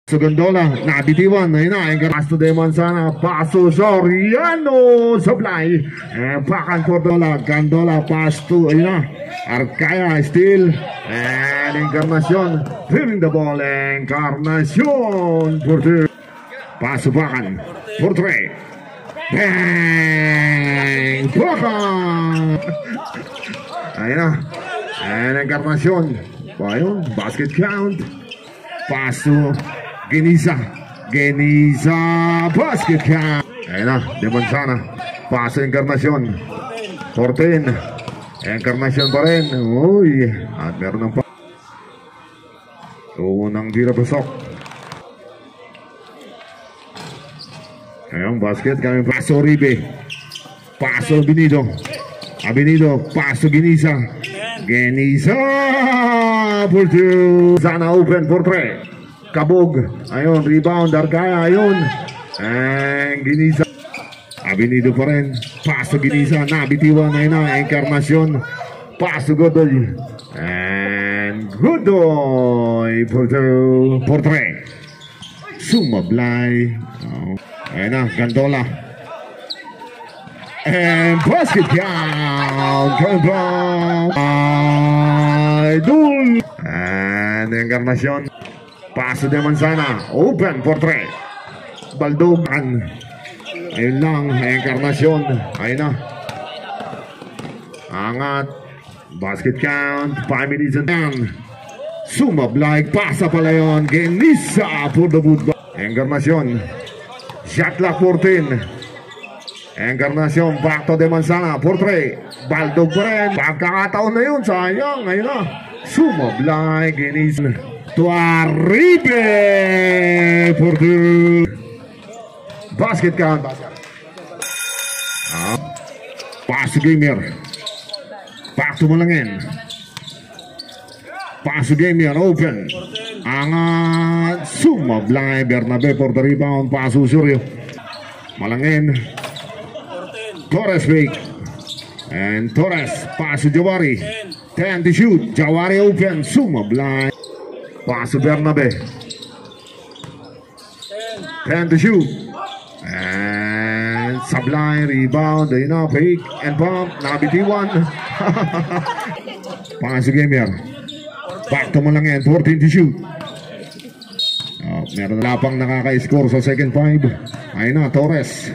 Gondola, nabitiwan, ayun na, ang Pasto de Manzana, Paso Soriano, Supply, Pakan for Gandola, Pasto, ayun na, Arcaya, still, and Encarnacion, filling the ball, Encarnacion, for two, Paso Pakan, for three, bang, Pakan, ayun na, and Encarnacion, ayun, basket count, Paso, Geniza, basket count. Ayan na, De Manzana. Paso Encarnacion. 14. Encarnacion pa rin. Uy, at meron ng pa. Unang tira pasok. Ayan, basket kami. Paso Ribe. Paso Abinido. Paso Geniza. For two. Sana open for three. Kabog, ayun, rebound, Arcaya, ayun, and Geniza, Abinido pa rin, Paso Geniza, nabitiwan, ayun na, Encarnacion, Paso Godoy, and Godoy for two, for three, Sumablay, ayun na, Gandola, and basket count, Idol, and Encarnacion, Paso de Manzana, open for three. Baldogan. Ayun lang, Encarnacion. Ayun na. Angat. Basket count. 5 minutes and down. Sumablay. Pasa pala yun. Geniza for the football. Encarnacion. Shot clock 14. Encarnacion. Back to de Manzana. For three. Baldog pa rin. Pagkakataon na yun. Sayang. Ayun na. Sumablay. Geniza. Tuaribe for two. Basket count. Paso Gamer. Back to Malangin. Paso Gamer open. Angat. Sumablay. Bernabe for the rebound. Paso Suryo. Malangin. Torres fake. And Torres. Paso Jawari. 10 to shoot. Jawari open. Sumablay. Paso Bernabe. 10 to shoot. And Sablay rebound. Ayun na, fake and bump. Nabitiwan. Paso Gamer. Back to Malangin. 14 to shoot. Meron na pang nakaka-score sa second 5. Ayun na, Torres.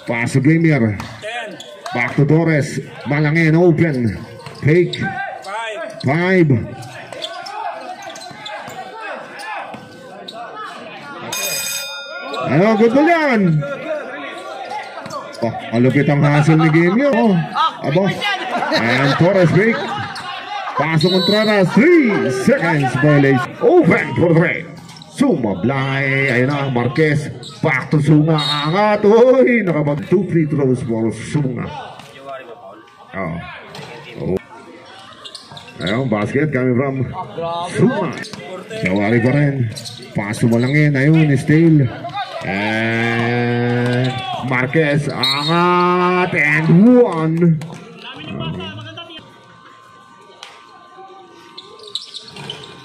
Paso Gamer. Back to Torres. Malangin open. Fake. 5. Ayun, good ball yan. Malupit ang hassle ni game yun. Abo. And Torres break. Paso Contreras. 3 seconds violation. Open for 3. Sumablay. Ayun na, Marquez. Back to Sunga. Angat. Uy, nakabag 2 free throws for Sunga. Ayun, basket coming from Sunga. Jawari pa rin. Paso Malangin. Ayun, steal. And Marquez, angat, and one.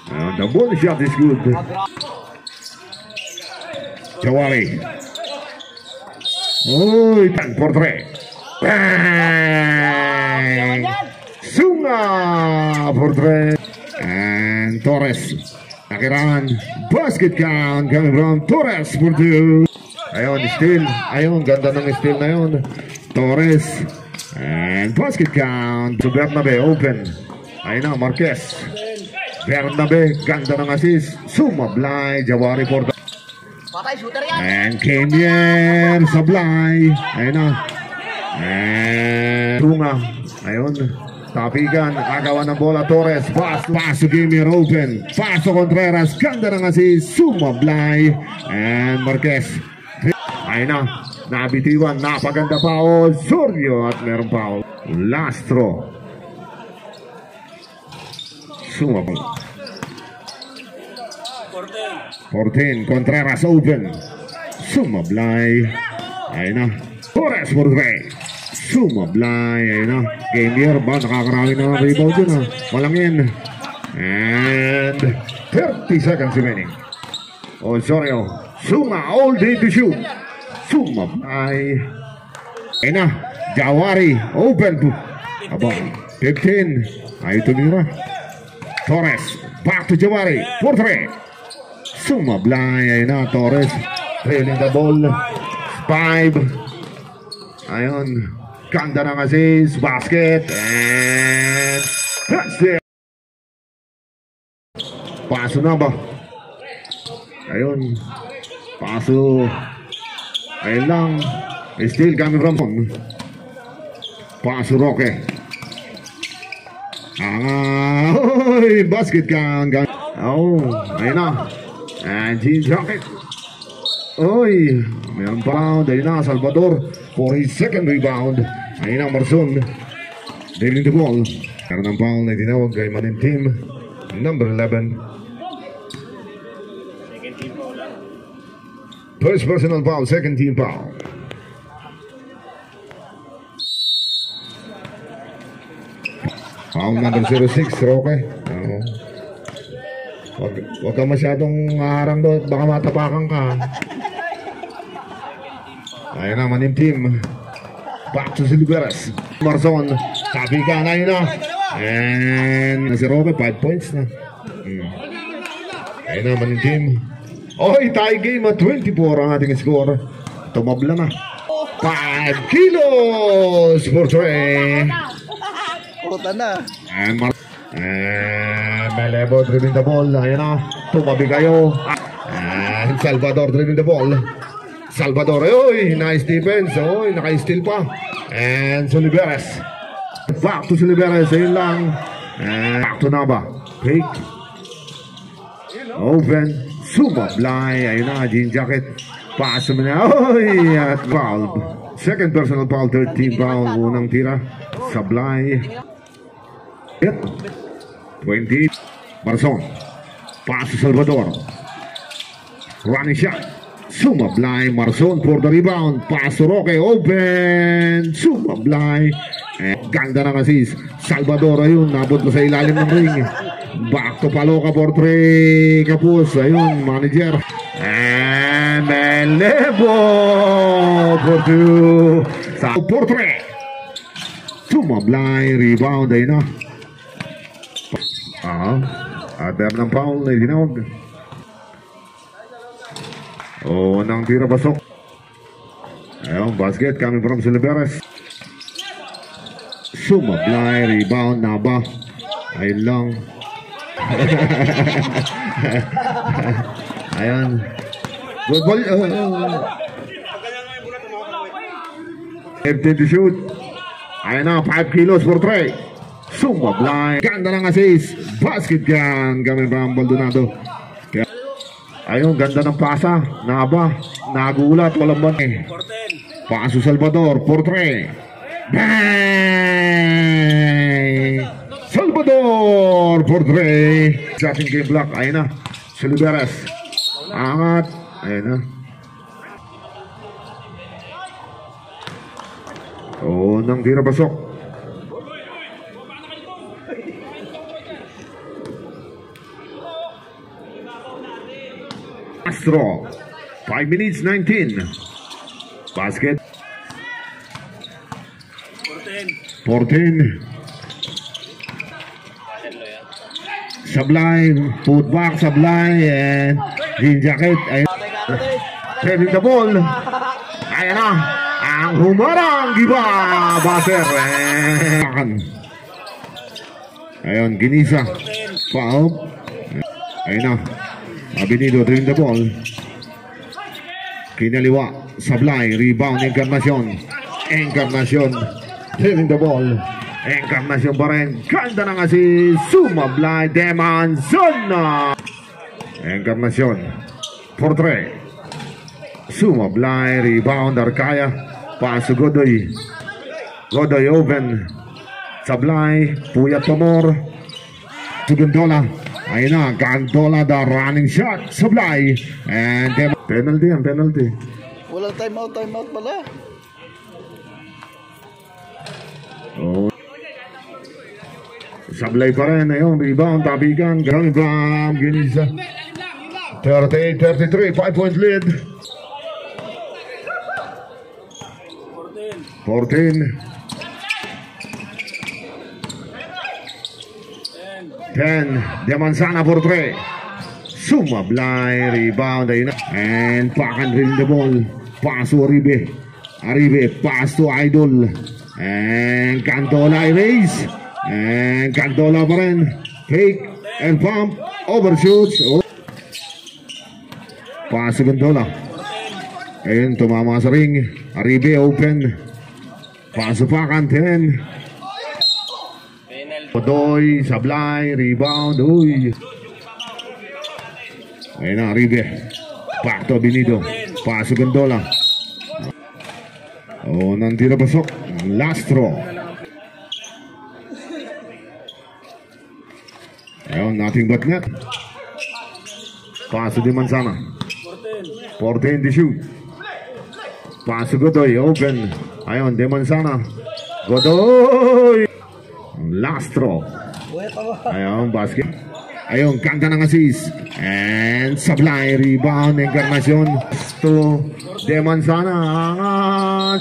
And the ball shot is good. Jawari. Oh, 10 for 3. Bang! Sunga for 3. And Torres. Nakiran, basket count coming from Torres for 2. Ayun, steal. Ayun, ganda ng steal na yun. Torres. And basket count to Bernabe, open. Ayun na, Marquez. Bernabe, ganda ng assist. Sumablay, Jawari for the... And Kenyer, Sablay. Ayun na. And Tunga. Ayun. Tapigan, agawan ng bola Torres. Paso Gamer open. Paso Contreras, ganda ng assist. Sumablay. And Marquez. Ayun na, nabitiwan, napaganda foul. Suryo at meron foul. Lastro. Sumablay. 14, Contreras open. Sumablay. Ayun na, Torres for 3. Sumablay. Ayun na, Gamer ba? Nakakarami na rebound yun ha. Malangin. And 30 seconds remaining. Osorio. Sunga all day to shoot. Suma ay. Ayun na. Jawari. Open to. Abang. 15. Ay tumira. Torres. Back to Jawari. 4-3. Sumablay. Ayun na. Torres. Trailing the ball. 5. Ayun. Ganda ng assist. Basket. And that's it. Paso na ba? Ayun. Paso. Ayun lang. Still coming from home. Paso Roque. Oy, basket count. Oh, ayun na. And Jean Jacket. Oy, meron pa. Dahil na, Salvador for his second rebound. Ayun na, Marson. Dribling the ball. Meron ng foul na tinawag kay Manin Team. Number 11. First personal foul, second team foul. Foul number 06, Roque. Huwag ka masyadong harang doon, baka matapakan ka. Ayun na, Manin Team. Back to Silveras. Marson, sabi ka na yun na. And si Roque, 5 points na. Ayun na, Manin Team. Oy, tie game at 24 ang ating score. Tumabla na. 5 kilos for Trey. Puta na. And Melebo dribbling the ball. Ayun na. Tumabi kayo. And Salvador dribbling the ball. Salvador. Oy, nice defense. Oy, naka-steal pa. And Soliveres. Back to Soliveres. Ayun lang. And back to Nava. Pick. Open. Sumablay. Ayun na. Jean Jacket. Pass mo na. Oy, at foul. Second personal foul. 13 foul. Unang tira. Sablay. 20. Marson. Pass to Salvador. Running shot. Sumablay. Marson for the rebound. Pass to Roque. Open. Sumablay. Ganda ng assist. Salvador. Ayun. Nabot mo sa ilalim ng ring. Back to Paloca for 3. Kapus. Ayun. Manager. And Melebo for 2. Sa for 3. Sumablay. Rebound. Ayun na. At meron ng foul na itinawag. Nang tira pasok. Ayun, basket coming from Silveres. Sumablay, rebound, Naba. Ayun lang. Ayun. Good ball. 15 to shoot. Ayun na, 5 kilos for 3. Sumablay. Ganda ng assist. Basket gang. Kami ba ang Baldonado? Ayun, ganda ng pasa. Naba. Nagulat. Walang bantay. Paso Salvador. 4-3. Bang! Salvador. 4-3. Sa ating game block. Ayun na. Silveres. Angat. Ayun na. Nang tira pasok. Astro, 5 minutes 19. Basket 14. Sablay, putback, Sablay, and Jean Jacket. Saving the ball. Ayan na, ang humarang giba. Baser. Ayun, Ginisa. Foul. Ayun na. Abinido dribbling the ball. Kinaliwa. Sablay. Rebound. Encarnacion. Dribbling the ball. Encarnacion pa rin. Ganda ng assist. Sumablay. Demanson. Encarnacion. 4-3. Sumablay. Rebound. Arcaya. Paso Godoy. Godoy open. Sablay. Puyat Pamor. Sugundola. Ayun na, Gandola, the running shot. Sablay. And penalty yan, penalty. Walang timeout pala. Sablay pa rin. Ayun, rebound, tabigan. Galing from Ginisa. 38-33, 5-point lead. 14. 10. Diamansana for 3. Sumablay, rebound, ayun na. And Pakan rin the ball. Pass to Aribe. Aribe, pass to Idol. And Cantola erase. And Cantola pa rin. Fake and pump. Overshoots. Oh. Pass to Cantola. Ayun, tumama sa ring. Aribe open. Pass to Pakan, 10. Podoy, Sablay, rebound. Uy. Ayun na, Aribe. Back to Benido. Pass to Gondola. Oh, nandito pasok. Last throw. Ayun, nothing but net. Pass to Dimansana. 14 to shoot. Pass to Godoy, open. Ayun, Dimansana. Godoy. Last throw. Ayun, basket. Ayun, kanta ng assist. And Sablay, rebound, Encarnacion. To Dimansana.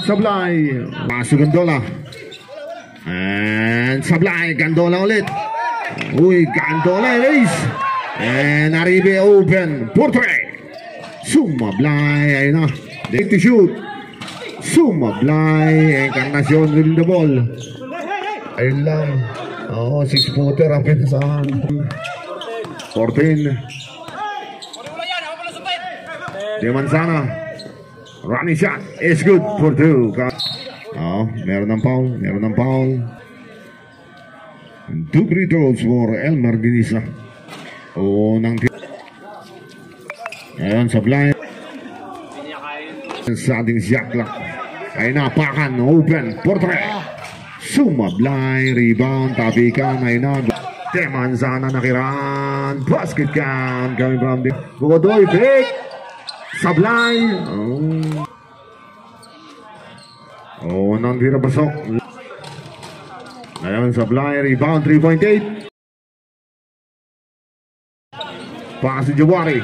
Sablay. Pass to Gondola. And Sablay, Gondola ulit. Uy, Gondola erase. And Aribe open. Portrait. Sumablay. Ayun na. Take to shoot. Sumablay. Encarnacion with the ball. Ayun lang. Oo, 6-footer ang pinasahan. 14. Dimansana. Running shot is good for 2. Oo, meron ng foul. Meron ng foul. 2 free throws for Elmer Ginisa. Oo, nang ayun, Sablay. Sa ating shot clock. Ay napakan, open, Portrait. Sumablay, rebound, tapikan, ay na. Dimansana nakiran. Basket count. Coming from the Godoy, fake. Sablay. Oh, nandira pasok. Ayun, Sablay, rebound, 3.8. Pass to Jawari.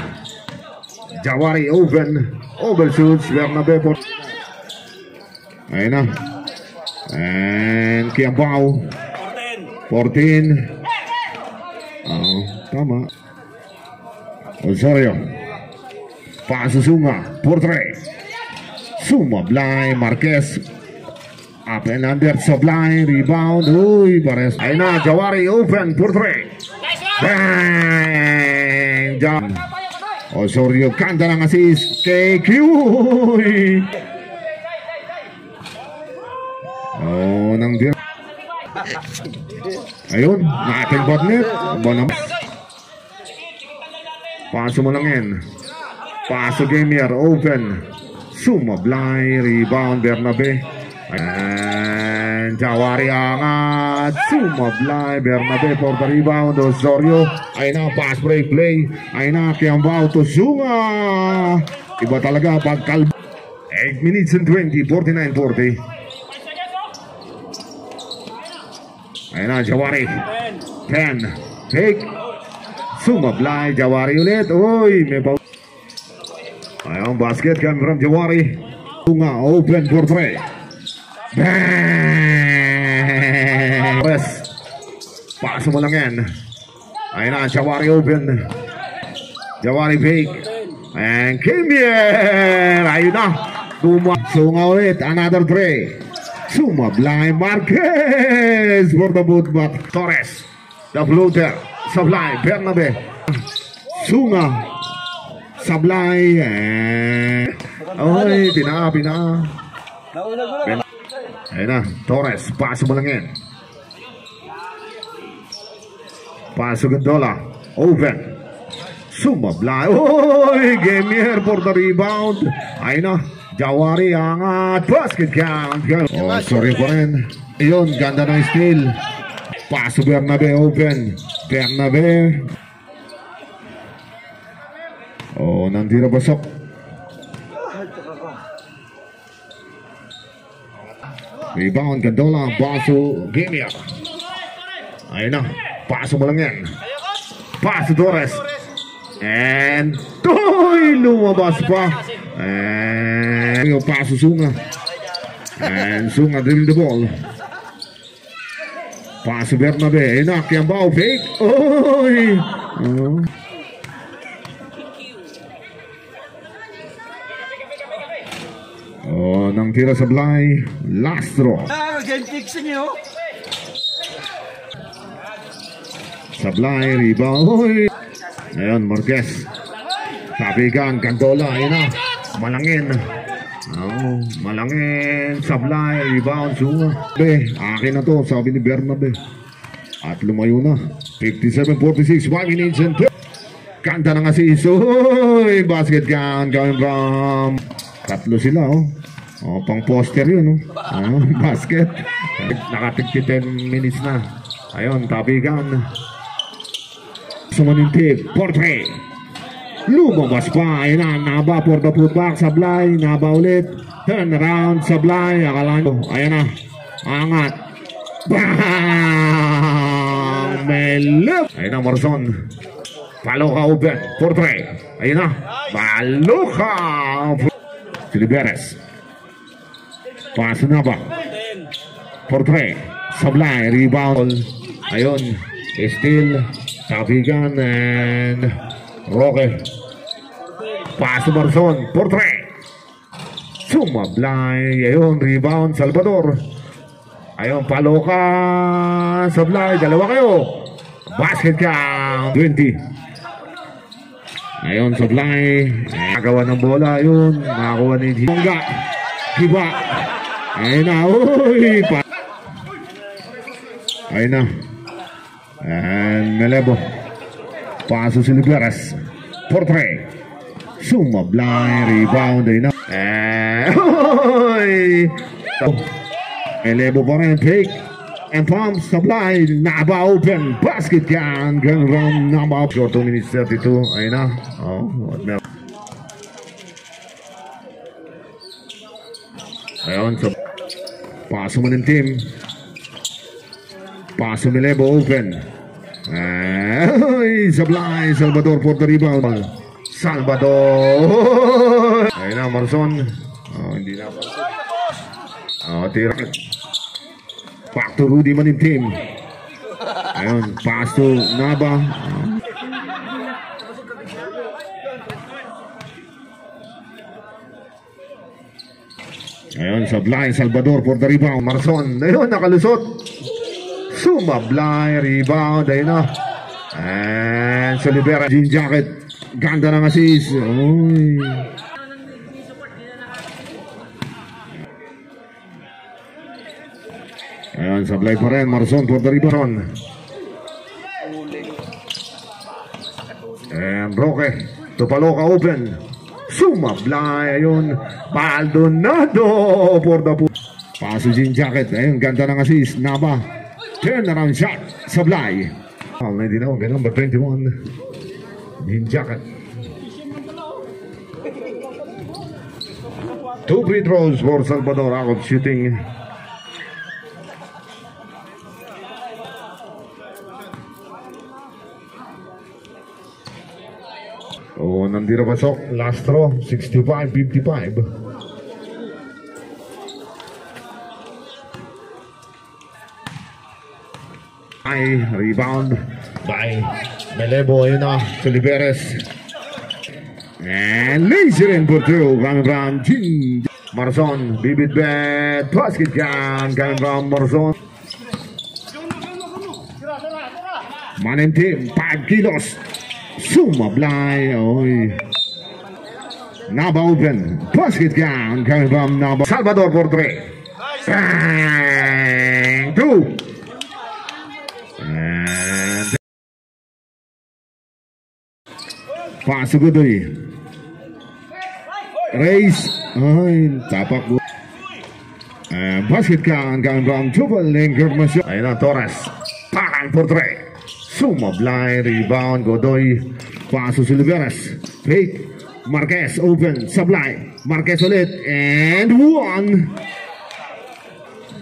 Jawari open. Overshoots, Bernabe. Ayun na. And Kiambao 14. Oo, tama. Osorio. Pass to Sunga. Portrait. Sumablay. Marquez. Up and under. Sablay. Rebound. Uy, pares. Ayun na. Jawari open. Portrait. Bang! Jump. Osorio kanta ng assist. KQ. Oh, nang dir. Ayun, natin bot net. Bonam. Paso mo lang yan. Paso Gamier, open. Sumablay, rebound, Bernabe. And Jawari angat. Sumablay, Bernabe for the rebound. Osorio. Ay na, pass break play. Ay na, Kiambao to Sunga. Iba talaga pagkal. 8 minutes and 20, 49-40. Ayun na, Jawari. 10. Take. Sumablay, Jawari ulit. Uy, may pa. Ayun, basket coming from Jawari. Sunga, open for 3. Bang! Paso mo lang yan. Ayun na, Jawari open. Jawari fake. And Kimbier. Ayun na. Sunga ulit. Another 3. Sumablay, Marquez for the boot back. Torres, the floater. Sablay, Bernabe. Sunga. Sablay. Ay, pina. Ayun na, Torres. Paso mo lang yan. Paso Gondola. Open. Sumablay. Oy, Gamier for the rebound. Ayun na. Jawari angat. Basket count. Oh, sorry po rin. Ayun, ganda ng steal. Paso Bernabe open. Bernabe. Oh, nandito pasok. Rebound, Gondola. Paso Gamier. Ayun na. Paso mo lang yan. Paso Torres. And toy, lumabas pa. And yung paso Sunga. And Sunga dribble the ball. Paso Bernabe. Enak yang bau fake. Oy. Oh, nang tira sa Blay. Last draw. Game fixing nyo. Sablay, rebound. Oy. Ayan, Marquez. Tapigan, Cantola. Ayan na. Malangin. Oh, Malangin. Sablay, rebound. Sunga. Akin na to, sabi ni Bernabe. At lumayo na. 57-46. 5 minutes and 2. Kanta na nga si Isoy. Basket count coming from... Tatlo sila, oh. Oh, pang poster yun, oh. Oh, basket. Naka-10 minutes na. Ayun, tapigan. Sumanintip, Portre. Lumabas pa. Ayun na, Naba for the putback. Sablay, Naba ulit. Turn around, Sablay. Akala nyo, ayun na. Angat. Bang! Melep. Ayun na, Marson. Paloka open. Portre. Ayun na. Paloka. Liberes. Pass na ba? Portre. Sablay. Rebound. Ayun. Still. Tapigan and Roque. Pass Marson. Portre. Sumablay. Ayun. Rebound. Salvador. Ayun. Paloka. Sablay. Dalawa kayo. Basket count. 20. Ayun, Sablay. Nagawa ng bola. Ayun. Nakakuha ni Hingga. Hiba. Ayun na. Uy. Ayun na. And Melebo. Paso si Liberes. Portre. Sumablay. Rebound. Ayun na. Uy. Melebo pa rin. Take. And pump, Sablay, Naba open, basket count, going around, Naba, short 2 minutes 32, ayun na, oh, what now? Ayun, so, paso mo ng team, paso Melebo open, Sablay, Salvador for the rebound, Salvador, ayun na, Marson, oh, hindi na, oh, tira, back to Rudy Manin team. Ayun, pass to Naba. Ayun, Sablay, Salvador for the rebound. Marson, ayun, nakalusot. Sumablay, rebound, ayun na. And sa Libera, jean jacket. Ganda ng assist. Uy. Ayan, Sablay pa rin. Marson for the rebound. And Roque. Tupaloka open. Sumablay. Ayun. Maldonado for the pool. Paso jean jacket. Ayun, ganda ng assist. Naba. Turn around shot. Sablay. Oh, hindi na. Number 21. Jean jacket. 2 free throws for Salvador out of shooting. Oh, nandito pasok. Last throw, 65-55. Ay, rebound by Melebo. Ayun na, Soliveres. And laser in for 2. Coming from Marson. Bibit bet. Basket count. Coming from Marson. Manin team, 5 kilos. Sumablay, oy. Naba open, basket count coming from Naba. Salvador for 3. Bang, 2. And pass to Godoy. Race, oy, tapak. And basket count coming from Jubal Encarnacion. Ayun na, Torres. Pakan for 3. Sumablay, rebound, Godoy. Paso si Liberes. Fake. Marquez open. Sablay. Marquez ulit. And 1.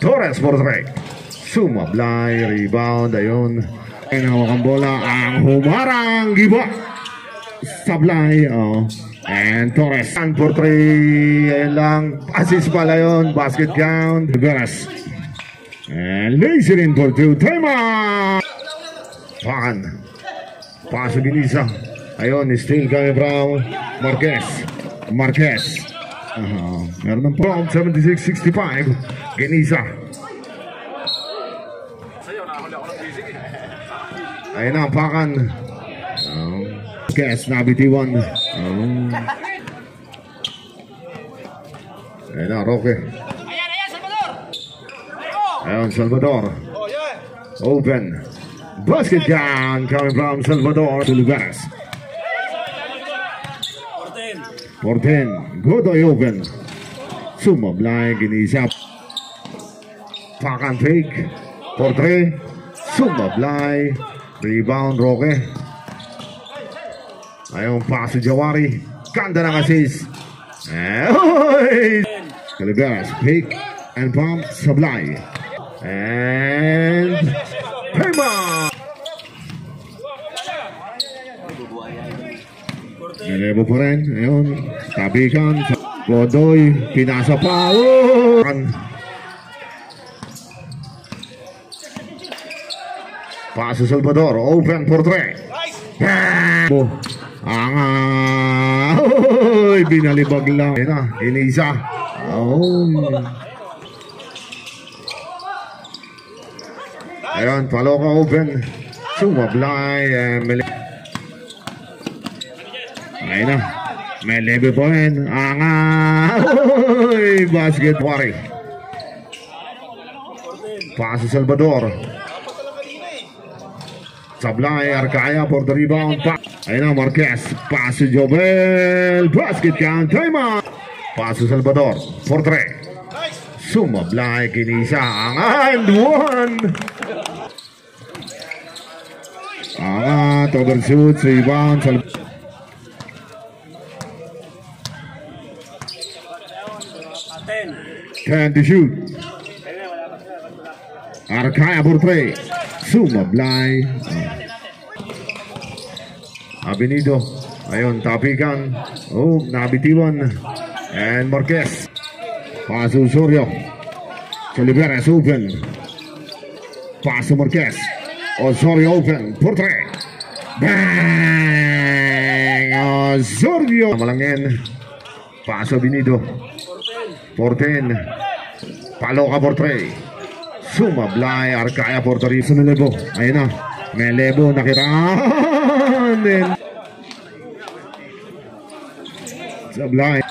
Torres for 3. Sumablay, rebound. Ayun. Ay nawakan bola. Ang humarang giba. Sablay, and Torres. And for 3, ayun lang. Assist pala yun. Basket count. Veras. And lays it in for 2. Time out! Pakan. Paso Ginisa. Ayun, still kami from Marquez. Meron ng from 76-65. Ginisa. Ayun na, Pakan. Marquez, nabitiwan. Ayun na, Roque. Ayun, Salvador. Open. Basket count coming from Salvador to Lugares. 14. Godoy open. Sumablay, Ginisa. Pakan fake. For 3. Sumablay. Rebound, Roque. Ayun, paso Jawari. Ganda ng assist. Caliberas, pick and pump, Sablay. And Pema. Nilebo pa rin. Ayun, tabikan. Godoy, pinasa pa. Paso Salvador, open for 3. Binalibag lang. Ayun na, Inisa. Ayun, Paloka open. Sumablay. Ayun na, may lebe po rin. Basket Wari. Paso Salvador. Sablay, Arcaya for the rebound. Ayun na, Marquez. Paso Jobel. Basket count. Time out. Paso Salvador. For 3. Sumablay, Kinisa. And 1. Overshoots. Rebound. 10 to shoot. Arcaya for 3. Sumablay. Abinido. Ayun, tapikan. Nabitiwan. And Marquez. Paso Osorio. Caliberas open. Paso Marquez. Osorio open. For 3. Bang! Osorio. Malangin. Paso Abinido. 14. Paloka for 3. Sumablay. Arcaya for 3. Sumilebo. Ayun na. Melebo nakiraan. Sablay.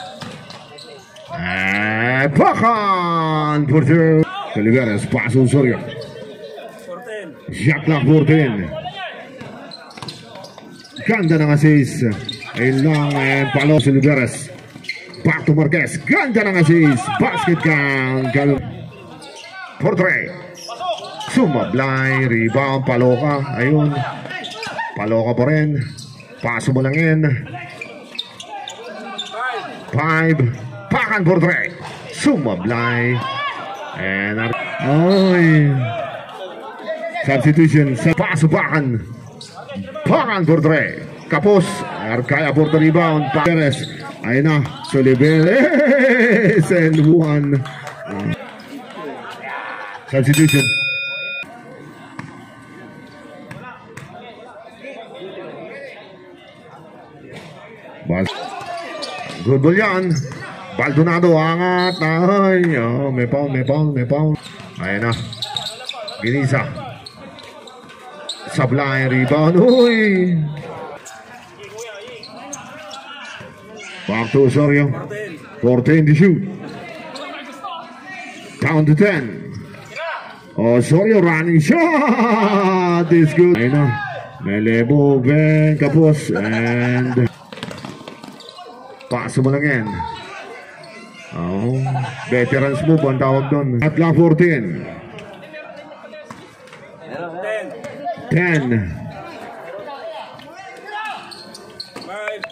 Pakan for 2. Caliberas. Paso Osorio. Shot clock 14. Ganda ng assist. Ayun lang. Palo Caliberas. Back to Marquez. Ganda ng assist. Basket count. For 3. Sumablay. Rebound. Paloka. Ayun. Paloka pa rin. Paso mo lang in. 5. Pakan for 3. Sumablay. And substitution. Paso Pakan. Pakan for 3. Kapos. Arcaya for the rebound. Perez. Ayun na. Soliberes. And 1. Substitution. Good ball yan. Baldonado, angat. Ay, may foul. Ayan na. Ginisa. Sablay, rebound. Uy. Back to Osorio. 14 to shoot. Down to 10. Osorio running shot. Is good. Ayan na. Melebo, Ben, Kapos, and paso mo lang yan. Veterans move ang tawag doon. At lang 14. 10.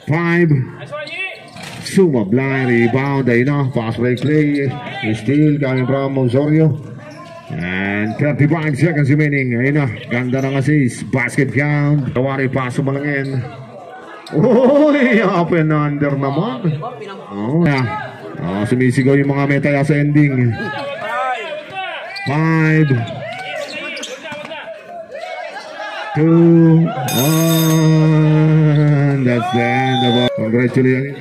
5. Sumablay, rebound. Ayun na, pass break play. Steal coming from Osorio. And 35 seconds remaining. Ayun na, ganda ng assist. Basket count. Tawari, paso mo lang yan. Uy, up and under naman. Oh, sumisigaw yung mga metaya sa ending. 5, 2, 1. That's the end of our congratulations.